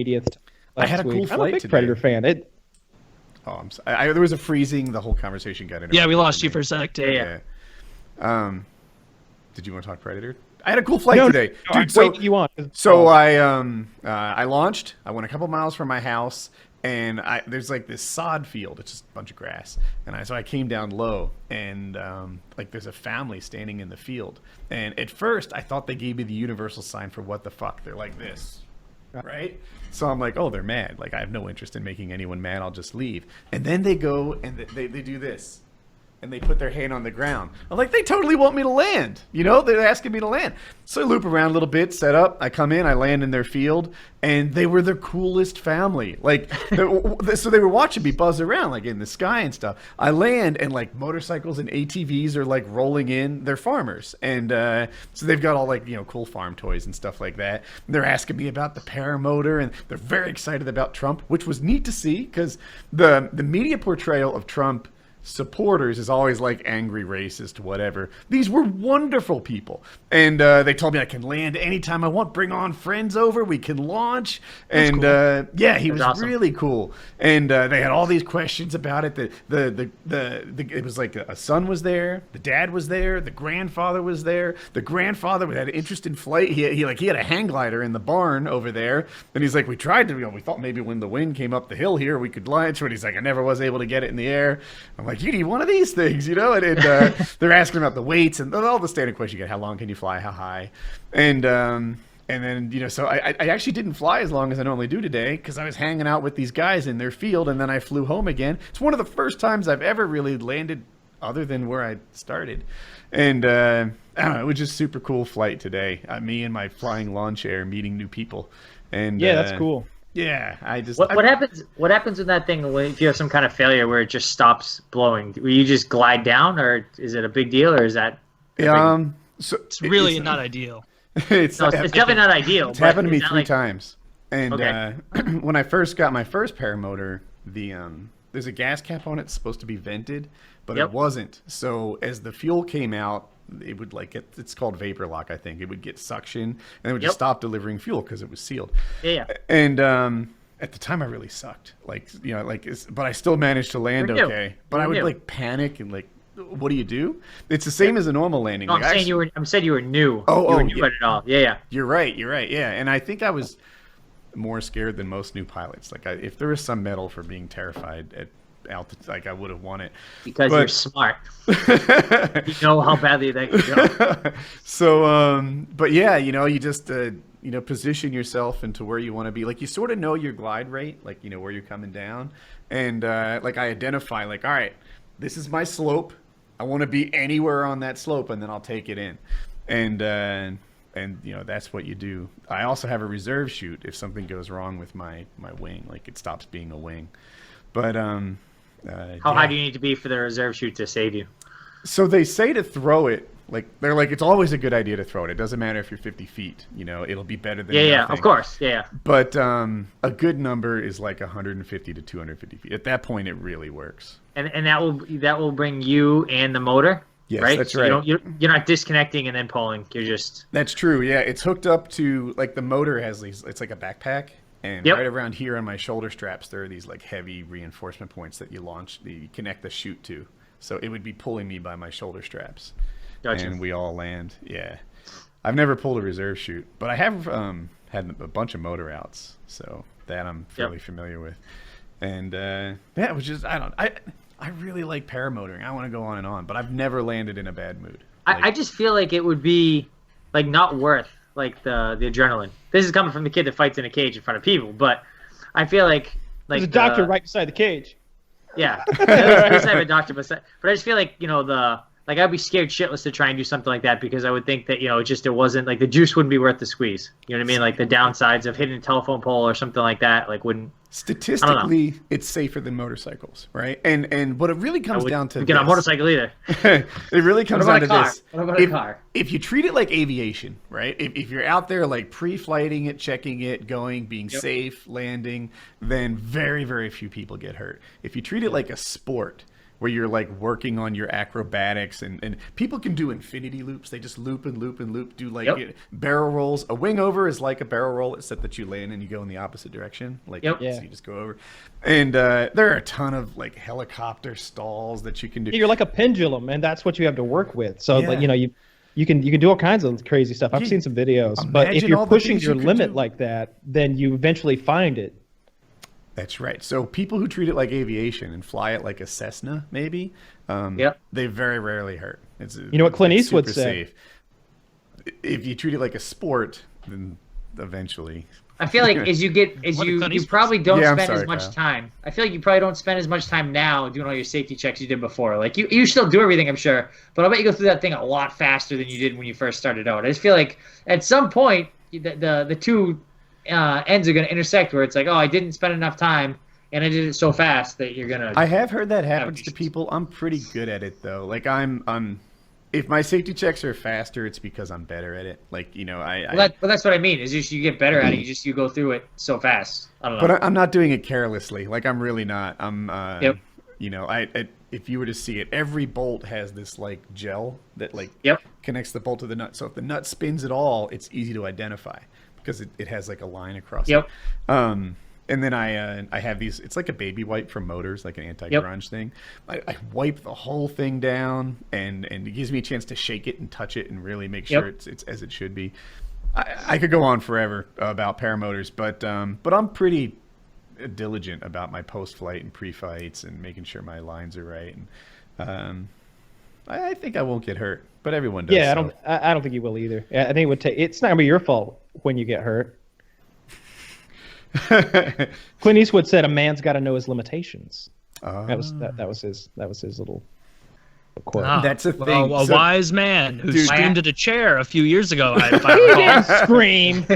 80th I had last a cool week. I'm a flight big today. Predator fan. Oh, I'm sorry. There was a freezing. The whole conversation got interrupted. Yeah, we lost for you me. for a sec. Yeah. Did you want to talk Predator? I had a cool flight No, today, no, dude. wait, you want? So I launched. I went a couple miles from my house, and there's like this sod field. It's just a bunch of grass, and so I came down low, and like there's a family standing in the field, and at first I thought they gave me the universal sign for what the fuck. They're like this. Right? So I'm like, oh, they're mad. Like, I have no interest in making anyone mad. I'll just leave. And then they go and they do this. And they put their hand on the ground. I'm like, they totally want me to land. You know, they're asking me to land. So I loop around a little bit, set up. I come in, I land in their field. And they were the coolest family. Like, so they were watching me buzz around, like in the sky and stuff. I land, and like motorcycles and ATVs are like rolling in. They're farmers. And so they've got all like, you know, cool farm toys and stuff like that. And they're asking me about the Paramotor, and they're very excited about Trump, which was neat to see because the media portrayal of Trump supporters is always like angry racist, whatever. These were wonderful people, and they told me I can land anytime I want, bring on friends over, we can launch. And cool. Yeah, he was awesome. Really cool. And they had all these questions about it. It was like a son was there, the dad was there, the grandfather was there. The grandfather had an interest in flight. He had a hang glider in the barn over there, and he's like, we tried to, we thought maybe when the wind came up the hill here we could launch, but he's like, I never was able to get it in the air. I'm like, you need one of these things, you know? And they're asking about the weights and all the standard questions you get. How long can you fly? How high? And then, you know, so I actually didn't fly as long as I normally do today because I was hanging out with these guys in their field, and then I flew home again. It's one of the first times I've ever really landed other than where I started. And I don't know, it was just super cool flight today. Me and my flying lawn chair meeting new people. And yeah, that's cool. Yeah, What happens? What happens in that thing if you have some kind of failure where it just stops blowing? Will you just glide down, or is it a big deal, or is that? So it's really not ideal. It's definitely not ideal. It's happened to me 3 times. And okay. When I first got my first paramotor, there's a gas cap on it. It's supposed to be vented, but it wasn't. So as the fuel came out, it would like it's called vapor lock, I think. It would get suction, and it would just stop delivering fuel because it was sealed. Yeah. And at the time, I really sucked. Like, you know, but I still managed to land okay. But I would like panic and like, what do you do? It's the same as a normal landing. No, like, I'm saying you were new. Oh, you were new at it all. Yeah. You're right. Yeah, and I think I was more scared than most new pilots. Like, if there was some medal for being terrified at altitude, like I would have won it because you're smart. You know how badly that could go. So but yeah, you know, you just you know, position yourself into where you want to be. Like, you sort of know your glide rate, like, you know, where you're coming down, and like I identify, like, all right, this is my slope, I want to be anywhere on that slope, and then I'll take it in. And you know, that's what you do. I also have a reserve chute if something goes wrong with my wing, like it stops being a wing. But how high do you need to be for the reserve chute to save you? So they say to throw it, like they're like, it's always a good idea to throw it. It doesn't matter if you're 50 feet, you know, it'll be better than nothing. Yeah, of course, yeah. But a good number is like 150 to 250 feet. At that point, it really works. And that will bring you and the motor. Yes, right? That's so right. You're not disconnecting and then pulling. You're just. That's true. Yeah, it's hooked up to, like, the motor has these. It's like a backpack, and right around here on my shoulder straps, there are these like heavy reinforcement points that you connect the chute to. So it would be pulling me by my shoulder straps, and we all land. Yeah, I've never pulled a reserve chute, but I have had a bunch of motor outs, so that I'm fairly familiar with. And yeah, it was just I really like paramotoring. I want to go on and on, but I've never landed in a bad mood. Like, I just feel like it would be like not worth like the adrenaline. This is coming from the kid that fights in a cage in front of people, but I feel like there's a doctor right beside the cage. Yeah, I have a doctor beside, but I just feel like, you know, I'd be scared shitless to try and do something like that because I would think that, you know, it wasn't like the juice wouldn't be worth the squeeze. You know what I mean? Like the downsides of hitting a telephone pole or something like that, like wouldn't. Statistically, it's safer than motorcycles, right? And what it really comes down to, get on a motorcycle either. It really comes down to this. What about a car? If you treat it like aviation, right? If you're out there like pre-flighting it, checking it, going, being safe, landing, then very, very few people get hurt. If you treat it like a sport, where you're like working on your acrobatics, and people can do infinity loops. They just loop and loop and loop, do like barrel rolls. A wing over is like a barrel roll, except that you land and you go in the opposite direction. Like so you just go over. And there are a ton of like helicopter stalls that you can do. You're like a pendulum, and that's what you have to work with. So like, you can do all kinds of crazy stuff. I've seen some videos, but if you're pushing your limit like that, then you eventually find it. That's right. So people who treat it like aviation and fly it like a Cessna, maybe, they very rarely hurt. You know what Clint Eastwood said? Safe. If you treat it like a sport, then eventually. I feel like you probably don't spend as much time. I feel like you probably don't spend as much time now doing all your safety checks you did before. Like you still do everything, I'm sure, but I bet you go through that thing a lot faster than you did when you first started out. I just feel like at some point the two ends are going to intersect where it's like, oh, I didn't spend enough time and I did it so fast that you're gonna. I have heard that happens to people. I'm pretty good at it though. Like I'm. If my safety checks are faster, it's because I'm better at it. Like, you know, Well, that's what I mean. Is just you get better at it. You go through it so fast. I don't know. But I'm not doing it carelessly. Like, I'm really not. I'm. You know, if you were to see it, every bolt has this like gel that like connects the bolt to the nut. So if the nut spins at all, it's easy to identify because it has like a line across it. And then I have these. It's like a baby wipe from Motors, like an anti-grunge thing. I wipe the whole thing down, and it gives me a chance to shake it and touch it and really make sure it's as it should be. I could go on forever about paramotors, but I'm pretty diligent about my post-flight and pre-fights and making sure my lines are right. And I think I won't get hurt, but everyone does. Yeah, I don't think you will either. I think it would take. It's not gonna be your fault when you get hurt. Clint Eastwood said, "A man's got to know his limitations." That was his little quote. Ah, that's a thing. A wise man who screamed at a chair a few years ago. If I He recall. didn't scream.